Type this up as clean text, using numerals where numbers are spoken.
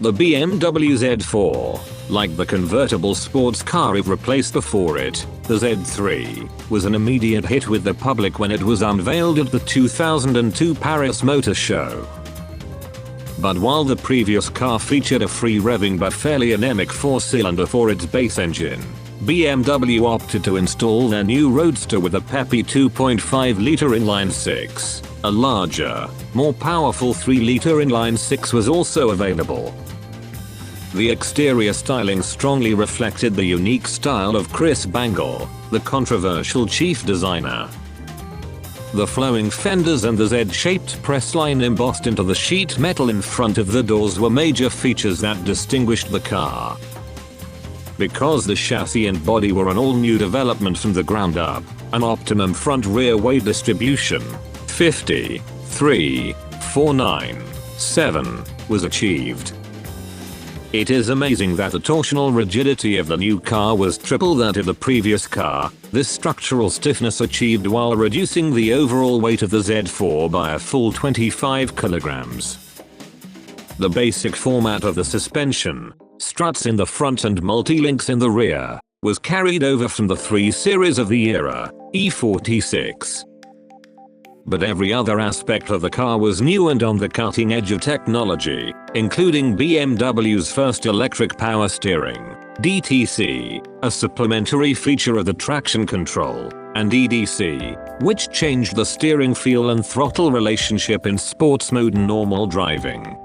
The BMW Z4, like the convertible sports car it replaced before it, the Z3, was an immediate hit with the public when it was unveiled at the 2002 Paris Motor Show. But while the previous car featured a free-revving but fairly anemic 4-cylinder for its base engine, BMW opted to install their new roadster with a peppy 2.5-liter inline-6. A larger, more powerful 3-liter inline-6 was also available. The exterior styling strongly reflected the unique style of Chris Bangle, the controversial chief designer. The flowing fenders and the Z-shaped press line embossed into the sheet metal in front of the doors were major features that distinguished the car. Because the chassis and body were an all-new development from the ground up, an optimum front-rear weight distribution, 53.497, was achieved. It is amazing that the torsional rigidity of the new car was triple that of the previous car. This structural stiffness achieved while reducing the overall weight of the Z4 by a full 25 kilograms. The basic format of the suspension, struts in the front and multi-links in the rear, was carried over from the 3 Series of the era, E46. But every other aspect of the car was new and on the cutting edge of technology, including BMW's first electric power steering, DTC, a supplementary feature of the traction control, and EDC, which changed the steering feel and throttle relationship in sports mode and normal driving.